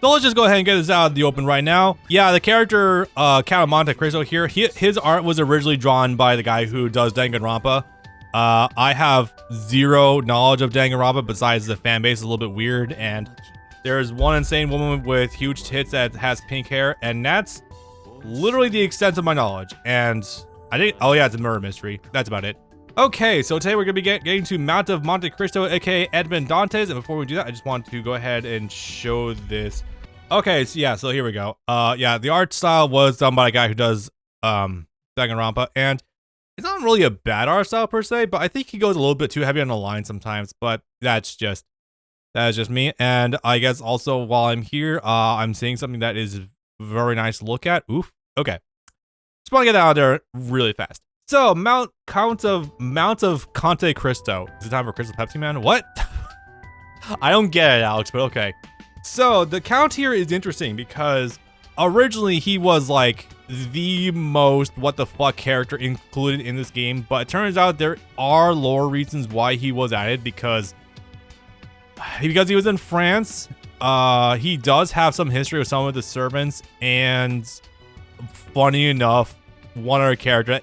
So let's just go ahead and get this out of the open right now. Yeah, the character Count of Monte Cristo here, his art was originally drawn by the guy who does Danganronpa. I have zero knowledge of Danganronpa besides the fan base is a little bit weird, and there's one insane woman with huge tits that has pink hair, and that's literally the extent of my knowledge. And I think, oh yeah, it's a murder mystery. That's about it. Okay, so today we're gonna be getting to Mount of Monte Cristo, aka Edmond Dantes, and before we do that, I just want to go ahead and show this. Okay, so yeah, so here we go. Yeah, the art style was done by a guy who does Danganronpa, and it's not really a bad art style per se, but I think he goes a little bit too heavy on the line sometimes. But that is just me. And I guess also while I'm here, I'm seeing something that is very nice to look at. Oof. Okay, just want to get that out there really fast. So, Mount of Monte Cristo. Is it time for Crystal Pepsi Man? What? I don't get it, Alex, but okay. So, the count here is interesting because originally he was like the most what the fuck character included in this game, but it turns out there are lore reasons why he was added because he was in France. He does have some history with some of the servants, and funny enough, one other character.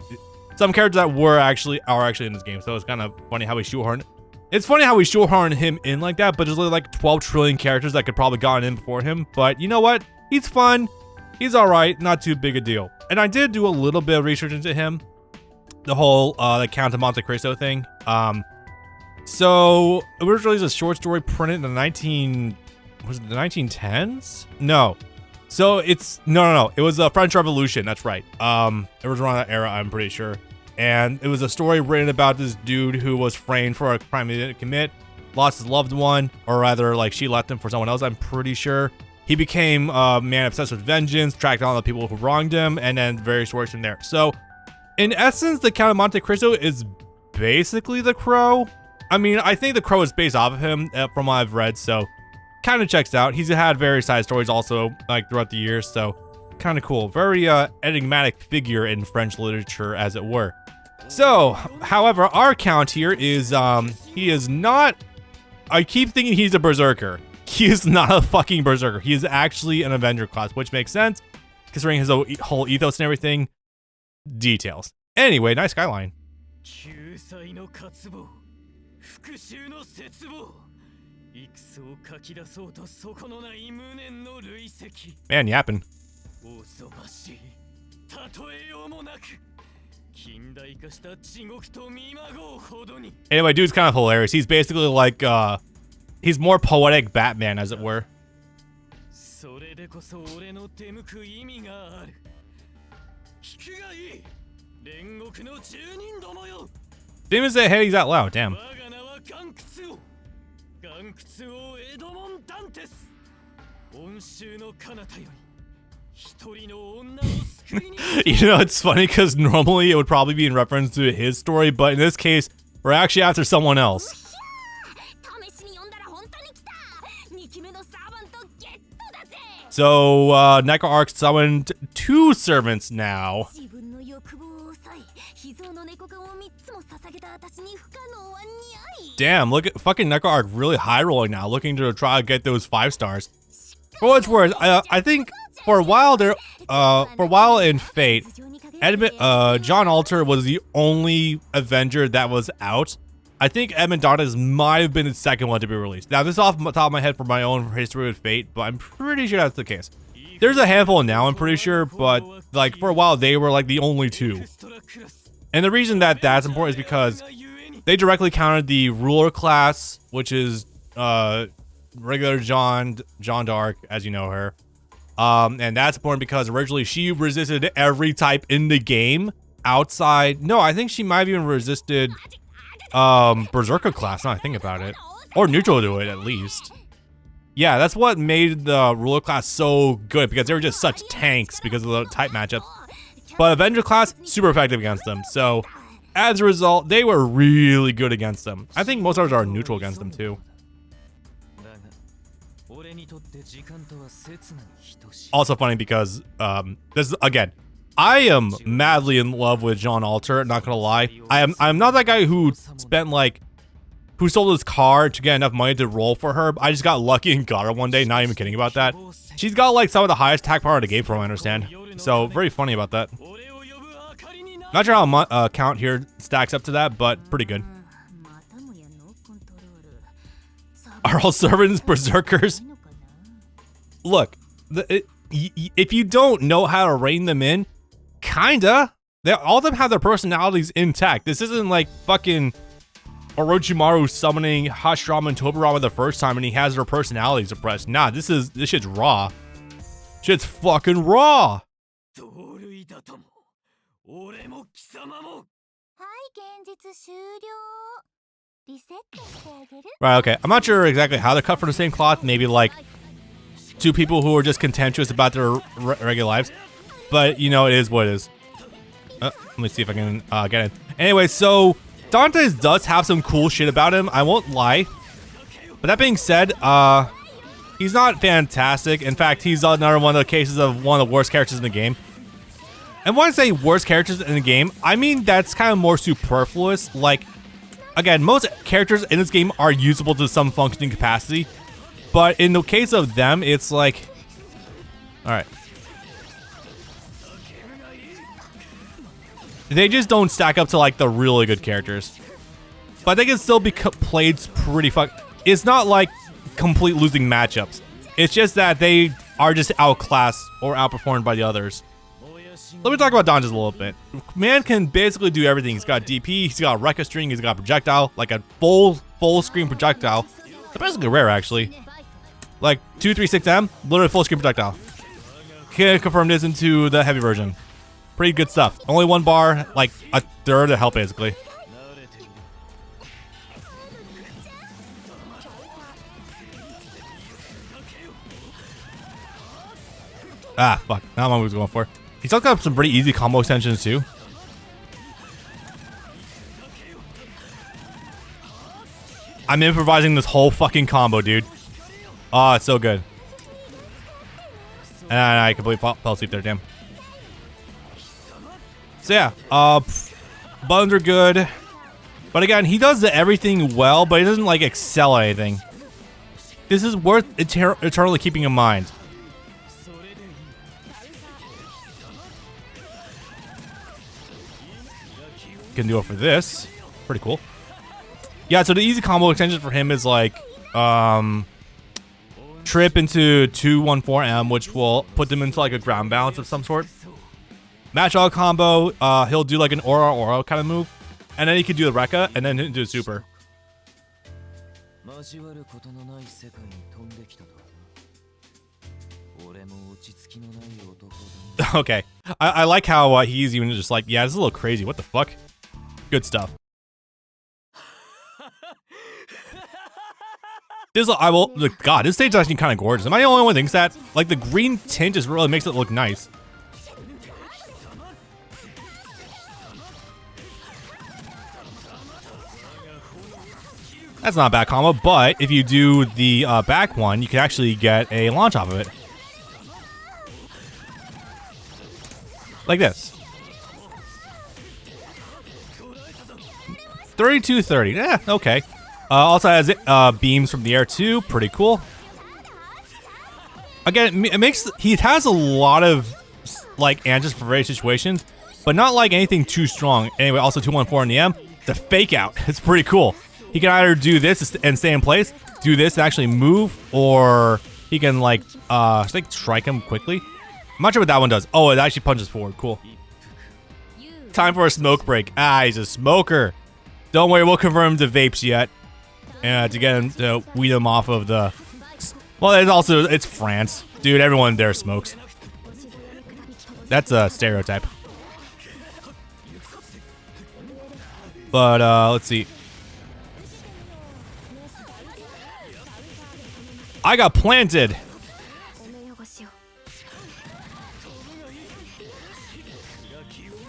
Some characters that are actually in this game, so it's kind of funny how we shoehorn. It's funny how we shoehorn him in like that, but there's like 12 trillion characters that could probably gotten in before him. But you know what? He's fun. He's all right. Not too big a deal. And I did do a little bit of research into him, the whole the Count of Monte Cristo thing. So it was released a short story printed in the 1910s? No. So it's no. It was the French Revolution. That's right. It was around that era, I'm pretty sure. And it was a story written about this dude who was framed for a crime he didn't commit, lost his loved one, or rather, like she left him for someone else. I'm pretty sure. He became a man obsessed with vengeance, tracked down the people who wronged him, and then various stories from there. So, in essence, the Count of Monte Cristo is basically the Crow. I mean, I think the Crow is based off of him from what I've read. So. Kind of checks out. He's had various side stories also like throughout the years, so kind of cool. Very enigmatic figure in French literature, as it were. So, however, our count here is he is not. I keep thinking he's a berserker. He is not a fucking berserker. He is actually an Avenger class, which makes sense considering his whole ethos and everything. Details. Anyway, nice skyline. Man, yapping. Anyway, dude's kind of hilarious. He's basically like, he's more poetic Batman, as it were. Didn't even say hey, he's that loud, damn. You know, it's funny because normally it would probably be in reference to his story, but in this case, we're actually after someone else. So, NecroArk summoned 2 servants now. Damn, look at fucking NecroArk really high rolling now, looking to try to get those 5 stars. For what it's worth, I think for a while in Fate, John Alter was the only Avenger that was out. I think Edmond Dantes might have been the second one to be released. Now, this is off the top of my head from my own history with Fate, but I'm pretty sure that's the case. There's a handful now, I'm pretty sure, but like for a while they were like the only 2. And the reason that that's important is because they directly countered the ruler class, which is regular Jeanne d'Arc, as you know her. And that's important because originally she resisted every type in the game outside. No, I think she might have even resisted Berserker class, now I think about it. Or neutral to it, at least. Yeah, that's what made the ruler class so good, because they were just such tanks because of the type matchup. But Avenger class, super effective against them. So, as a result, they were really good against them. I think most others are neutral against them, too. Also funny because, this is, again, I am madly in love with John Alter, not gonna lie. I'm not that guy who spent like who sold his car to get enough money to roll for her. I just got lucky and got her one day. Not even kidding about that. She's got like some of the highest attack power in the game, from what I understand. So very funny about that. Not sure how count here stacks up to that, but pretty good. Are all servants berserkers? Look, if you don't know how to rein them in, kinda. All of them have their personalities intact. This isn't like fucking Orochimaru summoning Hashirama and Tobirama the first time and he has their personalities suppressed. Nah, this shit's raw. Shit's fucking raw. Right, okay. I'm not sure exactly how they're cut from the same cloth. Maybe like two people who are just contemptuous about their regular lives. But, you know, it is what it is. Let me see if I can get it. Anyway, so Dante's does have some cool shit about him. I won't lie. But that being said, he's not fantastic. In fact, he's another one of the cases of one of the worst characters in the game. And when I say worst characters in the game, I mean that's kind of more superfluous. Like, again, most characters in this game are usable to some functioning capacity. But in the case of them, it's like... Alright. They just don't stack up to, like, the really good characters. But they can still be played pretty It's not, like, complete losing matchups. It's just that they are just outclassed or outperformed by the others. Let me talk about Dante's a little bit. Man can basically do everything. He's got DP, he's got Rekka string, he's got projectile, like a full screen projectile. It's basically rare, actually. Like 236M, literally full screen projectile. Can confirm this into the heavy version. Pretty good stuff. Only one bar, like a third of health, basically. Ah, fuck. Not what I was going for. He's also got some pretty easy combo extensions, too. I'm improvising this whole fucking combo, dude. Oh, it's so good. And I completely fell asleep there, damn. So yeah, buttons are good. But again, he does everything well, but he doesn't like excel at anything. This is worth eternally keeping in mind. Can do it for this. Pretty cool. Yeah, so the easy combo extension for him is like trip into 214M, which will put them into like a ground balance of some sort. Match all combo, he'll do like an aura kind of move. And then he can do the Rekka and then do a super. Okay. I like how he's even just like, yeah, this is a little crazy. What the fuck? Good stuff. God, this stage is actually kind of gorgeous. Am I the only one who thinks that? Like, the green tint just really makes it look nice. That's not a bad combo, but if you do the back one, you can actually get a launch off of it. Like this. 3230. Yeah, okay. Also has beams from the air too. Pretty cool. Again, he has a lot of like answers for various situations, but not like anything too strong. Anyway, also 214 in the M. The fake out. It's pretty cool. He can either do this and stay in place, do this and actually move, or he can like strike him quickly. I'm not sure what that one does. Oh, it actually punches forward. Cool. Time for a smoke break. Ah, he's a smoker. Don't worry, we'll confirm the vapes yet. To get him to weed him off of the... Well, it's France. Dude, everyone there smokes. That's a stereotype. But, let's see. I got planted.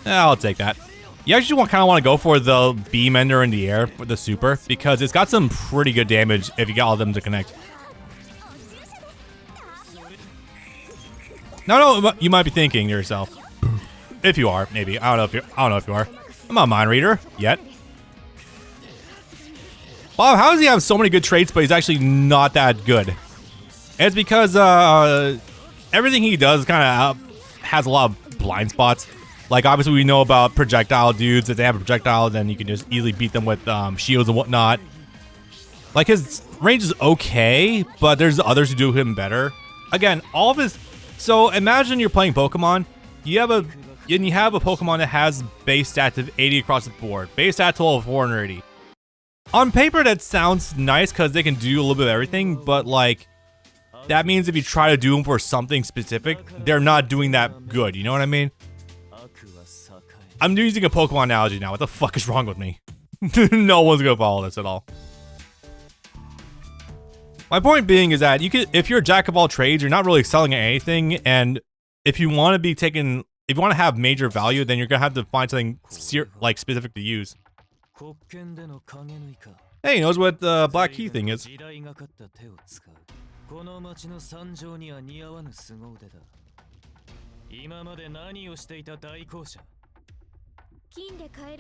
I'll take that. You actually kind of want to go for the beam ender in the air for the super because it's got some pretty good damage if you get all of them to connect. No, you might be thinking to yourself, if you are, maybe. I don't know if you are. I'm not a mind reader yet. Bob, how does he have so many good traits, but he's actually not that good? It's because everything he does kind of has a lot of blind spots. Like, obviously, we know about projectile dudes. If they have a projectile, then you can just easily beat them with shields and whatnot. Like, his range is okay, but there's others who do him better. Again, all of his... So, imagine you're playing Pokemon. You have a Pokemon that has base stats of 80 across the board. Base stats total of 480. On paper, that sounds nice because they can do a little bit of everything, but, like, that means if you try to do them for something specific, they're not doing that good. You know what I mean? I'm using a Pokemon analogy now. What the fuck is wrong with me? No one's gonna follow this at all. My point being is that if you're a jack of all trades, you're not really selling at anything, and if you want to be taken, if you want to have major value, then you're gonna have to find something like specific to use. Hey, he knows what the black key thing is.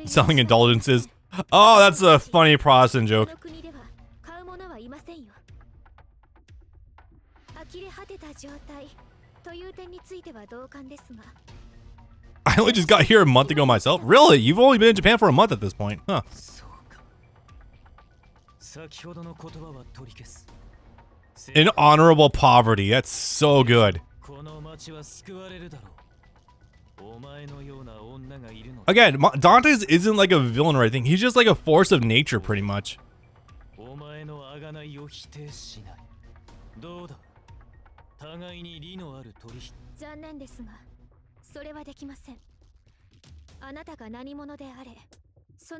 Selling indulgences. Oh, that's a funny Protestant joke. I only just got here a month ago myself. Really? You've only been in Japan for a month at this point, huh? In honorable poverty. That's so good. Again, Dante's isn't like a villain or anything. He's just like a force of nature, pretty much.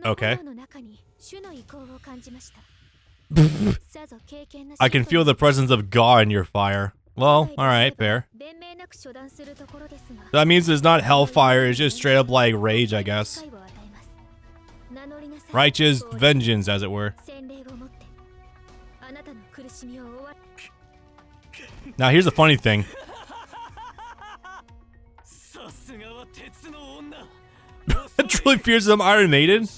Okay. I can feel the presence of God in your fire. Well, alright, fair. That means it's not hellfire, it's just straight up like rage, I guess. Righteous vengeance, as it were. Now, here's the funny thing. That truly fears some Iron Maiden?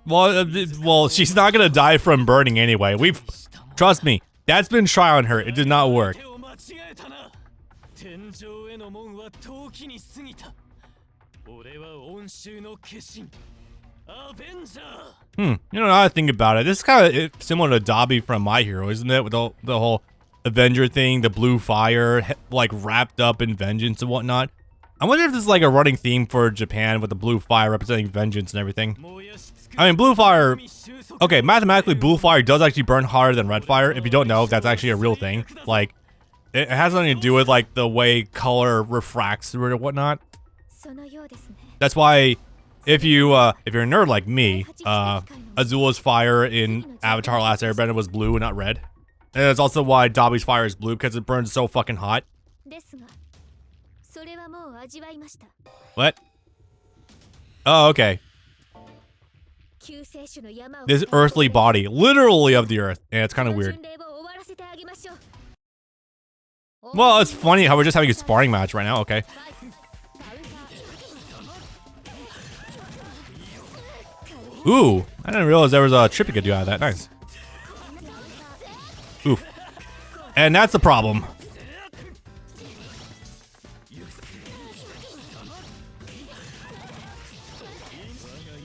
Well, she's not gonna die from burning anyway. Trust me, that's been tried on her. It did not work. You know, now I think about it, this is kind of similar to Dobby from My Hero, isn't it? With the whole Avenger thing, the blue fire, like wrapped up in vengeance and whatnot. I wonder if this is like a running theme for Japan with the blue fire representing vengeance and everything. I mean, blue fire... Okay, mathematically, blue fire does actually burn harder than red fire. If you don't know, that's actually a real thing. Like, it has nothing to do with like the way color refracts through it or whatnot. That's why, if you're a nerd like me, Azula's fire in Avatar: Last Airbender was blue and not red. And that's also why Dobby's fire is blue, because it burns so fucking hot. What? Oh, okay. This earthly body, literally of the earth, and it's kind of weird. Well, it's funny how we're just having a sparring match right now, okay. Ooh, I didn't realize there was a trip you could do out of that, nice. Oof. And that's the problem.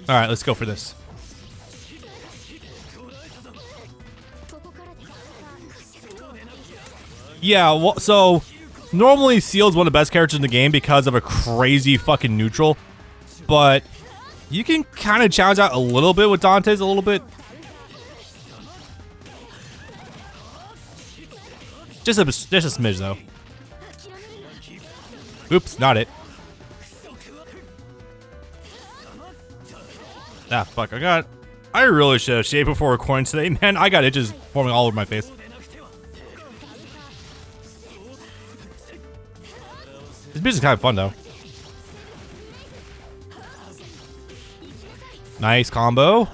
Alright, let's go for this. Yeah, well, so normally Seal's one of the best characters in the game because of a crazy fucking neutral, but you can kind of challenge out a little bit with Dante's a little bit. Just a smidge though. Oops, not it. Ah, fuck, I really should have shaved before recording today, man. I got itches forming all over my face. This music's kind of fun, though. Nice combo.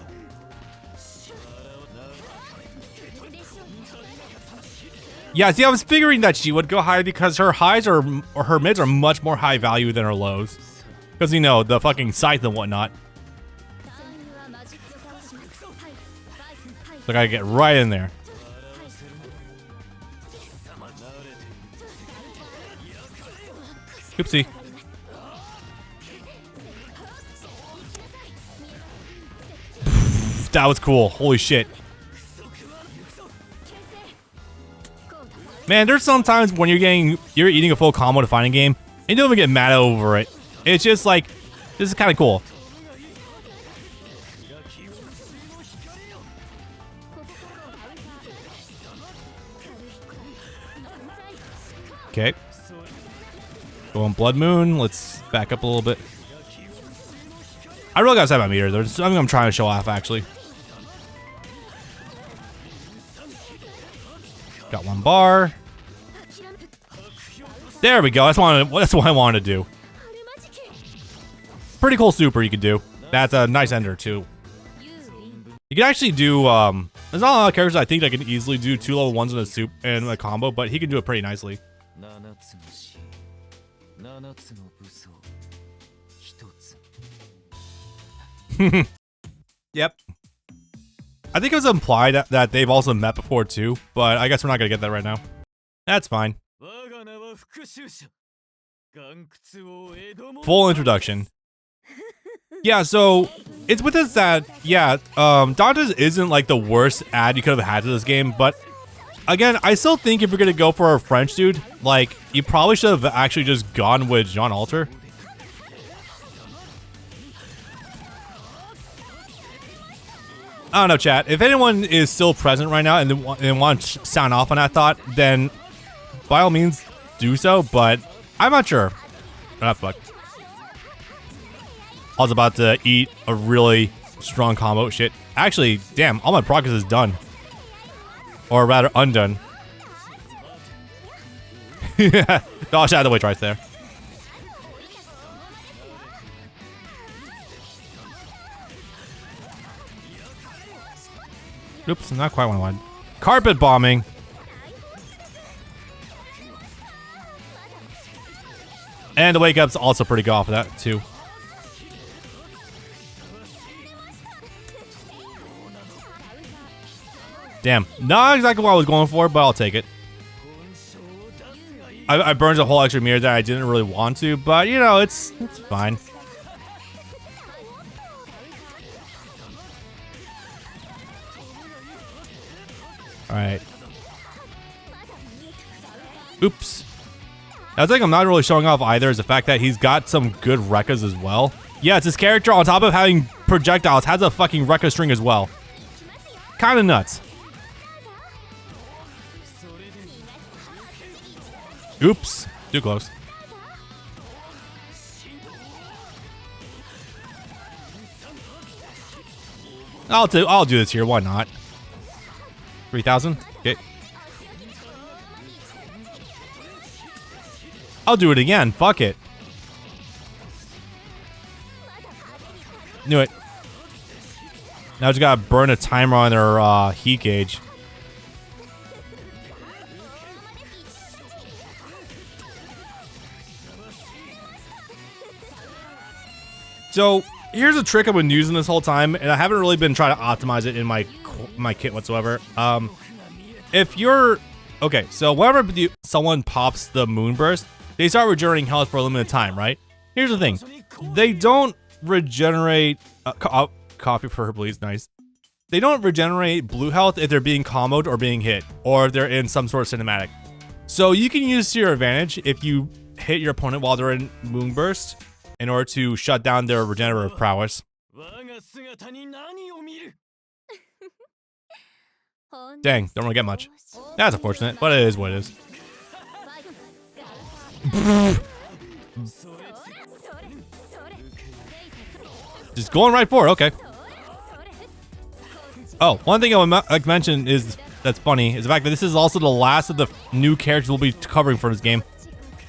Yeah, see, I was figuring that she would go high because her highs or her mids are much more high value than her lows. Because, you know, the fucking scythe and whatnot. So I gotta get right in there. Oopsie. That was cool. Holy shit. Man, there's sometimes when you're eating a full combo to fighting game, and you don't even get mad over it. It's just like, this is kind of cool. Okay. Going Blood Moon. Let's back up a little bit. I really gotta set my meter. There's something I'm trying to show off, actually. Got one bar. There we go. That's what I wanted to do. Pretty cool super you could do. That's a nice ender too. You can actually do. There's not a lot of characters I think that can easily do 2 level 1s in a soup and a combo, but he can do it pretty nicely. Yep. I think it was implied that they've also met before too, but I guess we're not gonna get that right now. That's fine. Full introduction. Yeah, so it's with us that, yeah, Dante's isn't like the worst ad you could have had to this game, but again, I still think if you're gonna go for a French dude, like, you probably should have actually just gone with Jean Alter. I don't know, chat. If anyone is still present right now and want to sound off on that thought, then by all means do so, but I'm not sure. Ah, fuck. I was about to eat a really strong combo. Shit. Actually, damn, all my progress is done. Or rather, undone. Dodge out of the way right there. Oops, not quite what I wanted. Carpet bombing. And the wake up's also pretty good off of that, too. Damn. Not exactly what I was going for, but I'll take it. I burned a whole extra mirror that I didn't really want to, but, you know, it's fine. Alright. Oops. I think I'm not really showing off either is the fact that he's got some good Rekkas as well. Yeah, it's his character on top of having projectiles has a fucking Rekka string as well. Kinda nuts. Oops. Too close. I'll do this here, why not? 3,000? Okay. I'll do it again. Fuck it. Knew it. Now I just gotta burn a timer on their heat gauge. So here's a trick I've been using this whole time, and I haven't really been trying to optimize it in my kit whatsoever. If you're okay, so whenever someone pops the Moonburst, they start regenerating health for a limited time, right? Here's the thing: they don't regenerate. Coffee for her, please. Nice. They don't regenerate blue health if they're being comboed or being hit, or they're in some sort of cinematic. So you can use to your advantage if you hit your opponent while they're in Moonburst in order to shut down their regenerative prowess. Dang, don't really get much. That's unfortunate, but it is what it is. Just going right for it, okay. Oh, one thing I would like to mention is that's funny is the fact that this is also the last of the new characters we'll be covering for this game.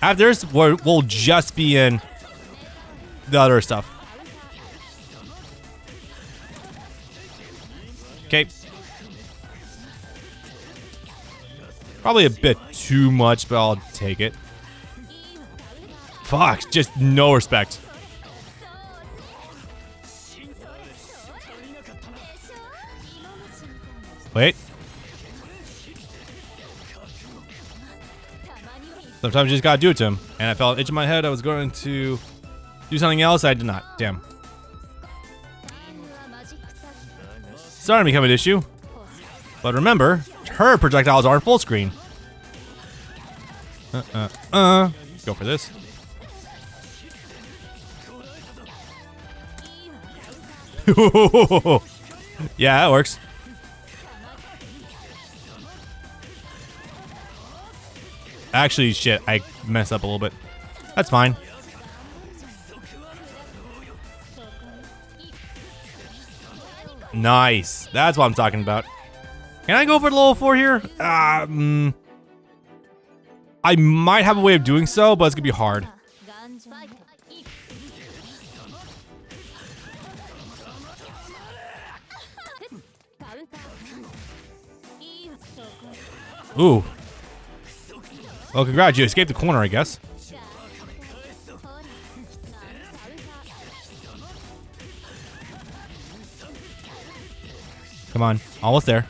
After this, we'll just be in the other stuff. Okay. Probably a bit too much, but I'll take it. Fuck, just no respect. Wait. Sometimes you just gotta do it to him. And I felt an itch in my head. I was going to do something else. I did not. Damn. Starting to become an issue. But remember, her projectiles aren't full screen. Go for this. Yeah, that works. Actually, shit, I messed up a little bit. That's fine. Nice. That's what I'm talking about. Can I go for the level 4 here? I might have a way of doing so, but it's gonna be hard. Ooh. Well, congrats, you escaped the corner, I guess. Come on, almost there.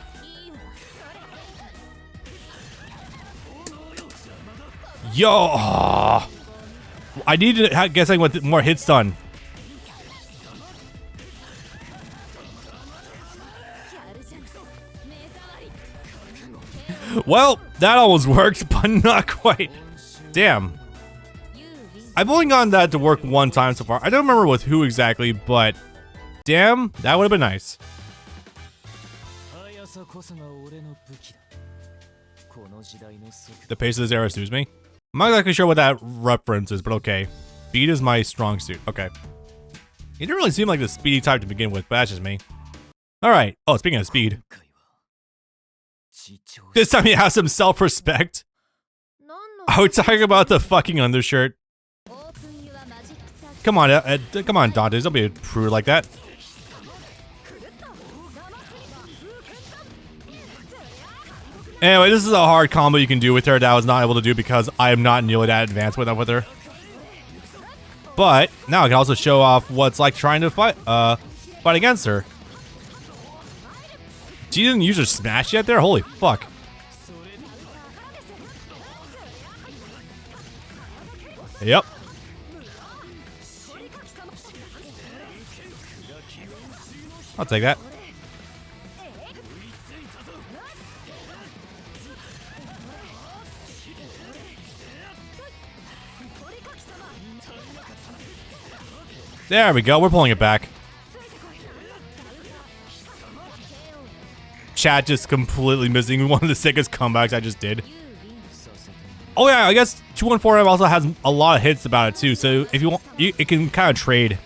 Yo! Oh, I need to get something with more hits done. Well, that almost worked, but not quite. Damn. I've only gotten that to work one time so far. I don't remember with who exactly, but damn, that would have been nice. The pace of this era suits me. I'm not exactly sure what that reference is, but okay. Speed is my strong suit. Okay. He didn't really seem like the speedy type to begin with, but that's just me. Alright. Oh, speaking of speed. This time you have some self-respect. Are we talking about the fucking undershirt? Come on, come on, Dantes. Don't be a prude like that. Anyway, this is a hard combo you can do with her that I was not able to do because I am not nearly that advanced with her. But now I can also show off what's like trying to fight against her. She didn't use her smash yet there? Holy fuck. Yep. I'll take that. There we go. We're pulling it back. Chat just completely missing one of the sickest comebacks I just did. Oh yeah, I guess 214M also has a lot of hits about it too. So if you want, it can kind of trade.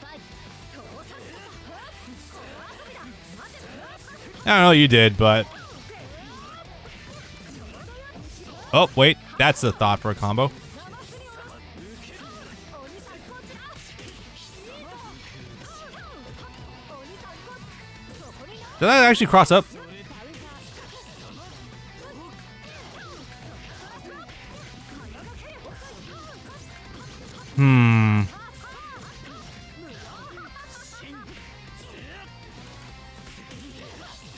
I don't know what you did, but oh wait, that's the thought for a combo. Did that actually cross up?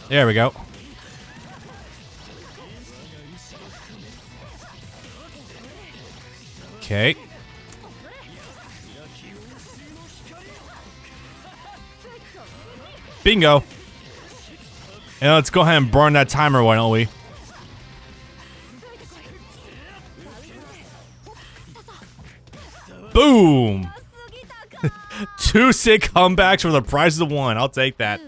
There we go. Okay. Bingo. And let's go ahead and burn that timer, why don't we? Boom! 2 sick comebacks for the price of 1. I'll take that.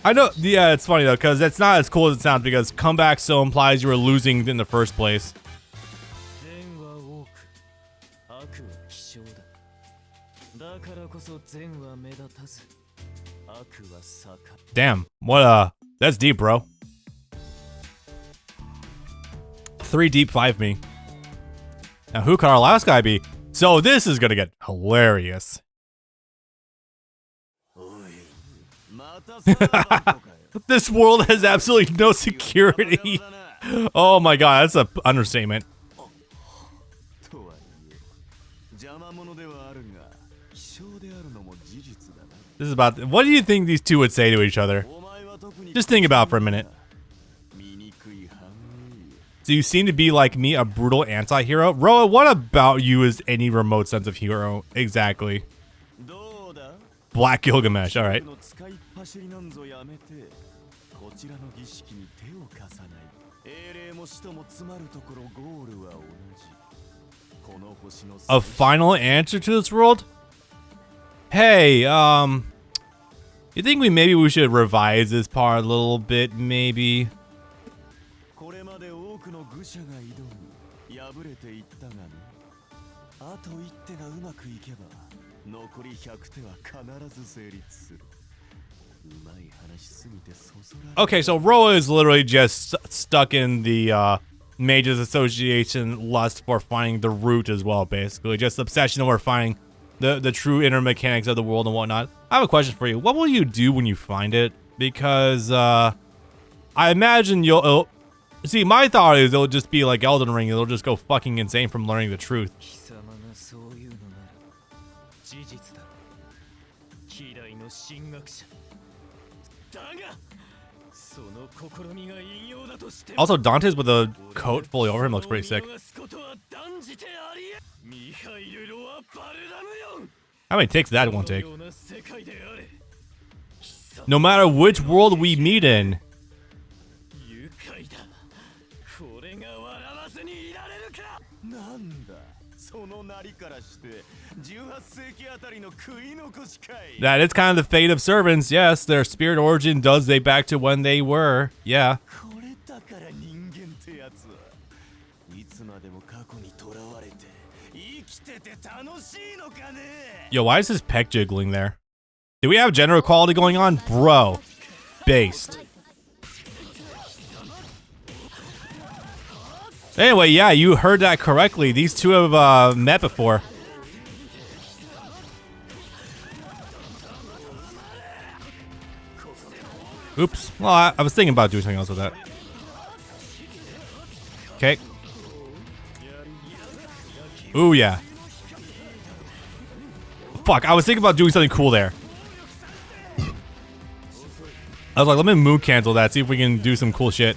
I know, yeah, it's funny though, because it's not as cool as it sounds because comeback so implies you were losing in the first place. Damn, what that's deep, bro. 3 deep, 5 me. Now who could our last guy be? So this is gonna get hilarious. This world has absolutely no security. Oh my god, that's an understatement. This is about. What do you think these two would say to each other? Just think about it for a minute. So you seem to be like me, a brutal anti-hero. Roa, what about you is any remote sense of hero? Exactly. Black Gilgamesh, alright. A final answer to this world? Hey, you think maybe we should revise this part a little bit, maybe? Okay, so Roa is literally just stuck in the Mages Association lust for finding the root as well, basically. Just obsession over finding the true inner mechanics of the world and whatnot. I have a question for you. What will you do when you find it? Because I imagine you'll... See, my thought is it'll just be like Elden Ring. It'll just go fucking insane from learning the truth. Also, Dante's with a coat fully over him looks pretty sick. How many takes that won't take? No matter which world we meet in. That is kind of the fate of servants, yes. Their spirit origin does date back to when they were, yeah. Yo, why is his pec jiggling there? Do we have gender equality going on? Bro. Based. Anyway, yeah, you heard that correctly. These two have met before. Oops. Well, I was thinking about doing something else with that. Okay. Ooh, yeah. Fuck, I was thinking about doing something cool there. I was like, let me mood cancel that, see if we can do some cool shit.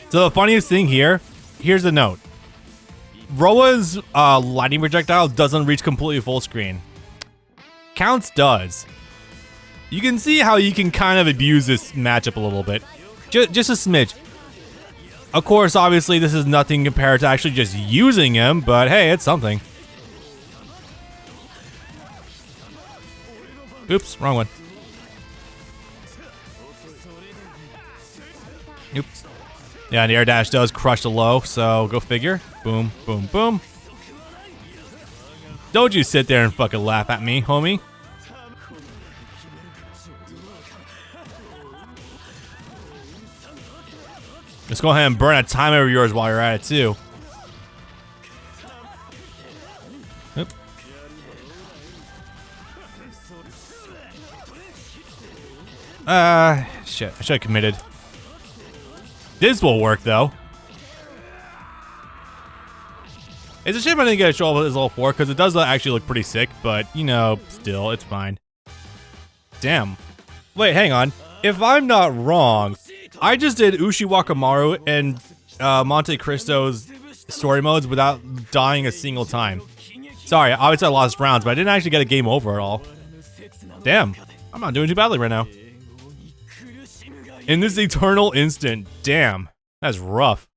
So the funniest thing here, here's the note. Roa's lightning projectile doesn't reach completely full screen. Count's does. You can see how you can kind of abuse this matchup a little bit. Just a smidge. Of course, obviously, this is nothing compared to actually just using him, but hey, it's something. Oops, wrong one. Oops. Yeah, and the air dash does crush the low, so go figure. Boom, boom, boom. Don't you sit there and fucking laugh at me, homie. Let's go ahead and burn a timer of yours while you're at it, too. Oop. Shit. I should have committed. This will work, though. It's a shame I didn't get a show of his level 4, because it does actually look pretty sick, but, you know, still, it's fine. Damn. Wait, hang on. If I'm not wrong, I just did Ushiwakamaru and Monte Cristo's story modes without dying a single time. Sorry, obviously I lost rounds, but I didn't actually get a game over at all. Damn. I'm not doing too badly right now. In this eternal instant, damn, that's rough.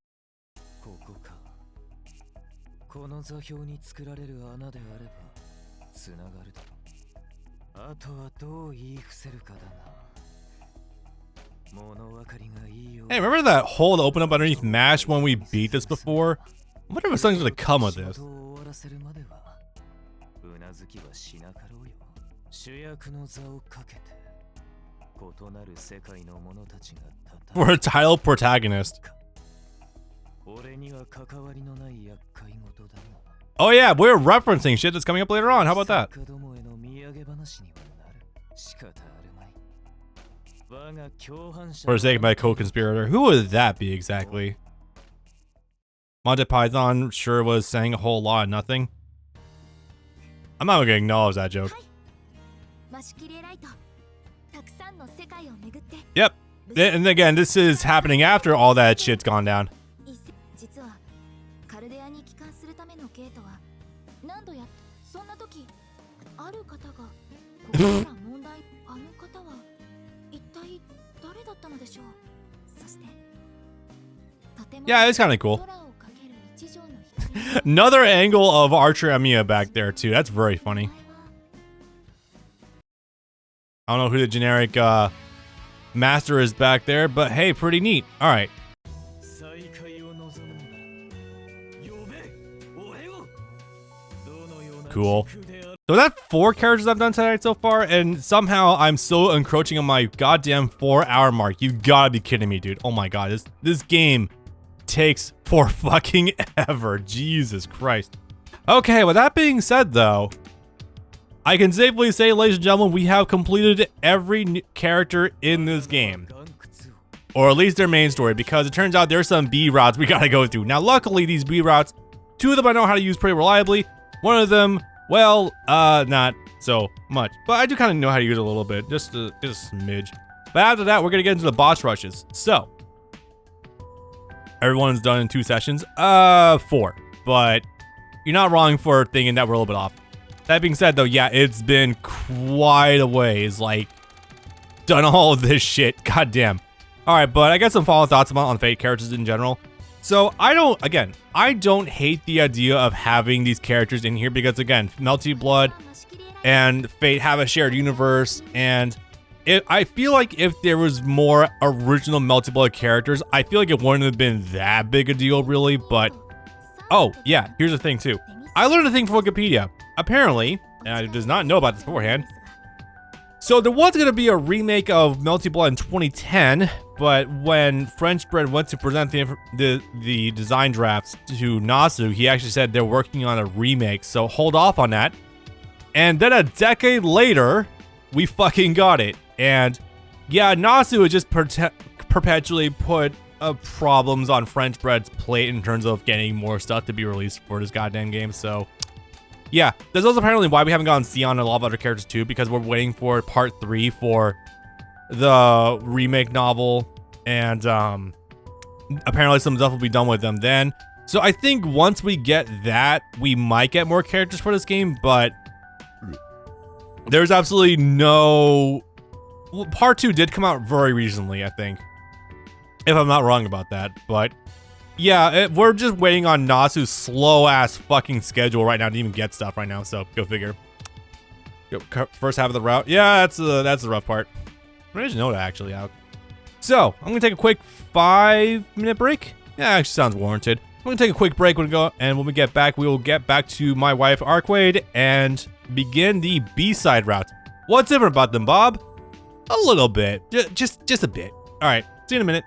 Hey, remember that hole that opened up underneath MASH when we beat this before? I wonder if something's gonna come of this. For a title protagonist. Oh yeah, we're referencing shit that's coming up later on. How about that? Forsaken by co-conspirator. Who would that be exactly? Monty Python sure was saying a whole lot of nothing. I'm not gonna acknowledge that joke. Yep. And again, this is happening after all that shit's gone down. Yeah, it's kind of cool. Another angle of Archer Emiya back there too. That's very funny. I don't know who the generic master is back there, but hey, pretty neat. All right. Cool. So that's 4 characters I've done tonight so far, and somehow I'm so encroaching on my goddamn 4-hour mark. You gotta be kidding me, dude. Oh my god, this game takes for fucking ever. Jesus Christ. Okay, with that being said though, I can safely say, ladies and gentlemen, we have completed every character in this game. Or at least their main story, because it turns out there's some B routes we gotta go through. Now luckily these B routes, 2 of them I know how to use pretty reliably. One of them, well, not so much. But I do kind of know how to use it a little bit, just a smidge. But after that, we're gonna get into the boss rushes. So, everyone's done in 2 sessions. 4. But you're not wrong for thinking that we're a little bit off. That being said, though, yeah, it's been quite a ways, like, done all of this shit. Goddamn. All right, but I got some follow thoughts on Fate characters in general. So I don't hate the idea of having these characters in here because, again, Melty Blood and Fate have a shared universe, and I feel like if there was more original Melty Blood characters, I feel like it wouldn't have been that big a deal, really. But oh yeah, here's the thing too. I learned a thing from Wikipedia. Apparently, and I did not know about this beforehand. So there was gonna be a remake of Melty Blood in 2010, but when French Bread went to present the design drafts to Nasu, he actually said they're working on a remake, so hold off on that. And then a decade later, we fucking got it. And yeah, Nasu has just perpetually put problems on French Bread's plate in terms of getting more stuff to be released for this goddamn game, so yeah, that's also apparently why we haven't gotten Sion and a lot of other characters too, because we're waiting for part 3 for the remake novel, and apparently some stuff will be done with them then. So I think once we get that, we might get more characters for this game, but there's absolutely no... Well, part 2 did come out very recently, I think, if I'm not wrong about that, but yeah, we're just waiting on Nasu's slow-ass fucking schedule right now to even get stuff right now, so go figure. First half of the route. Yeah, that's the rough part. I didn't know that, actually, Alec. So, I'm gonna take a quick 5-minute break. Yeah, actually sounds warranted. I'm gonna take a quick break and when we get back, we will get back to my wife, Arcwade, and begin the B-side route. What's different about them, Bob? A little bit. Just a bit. Alright, see you in a minute.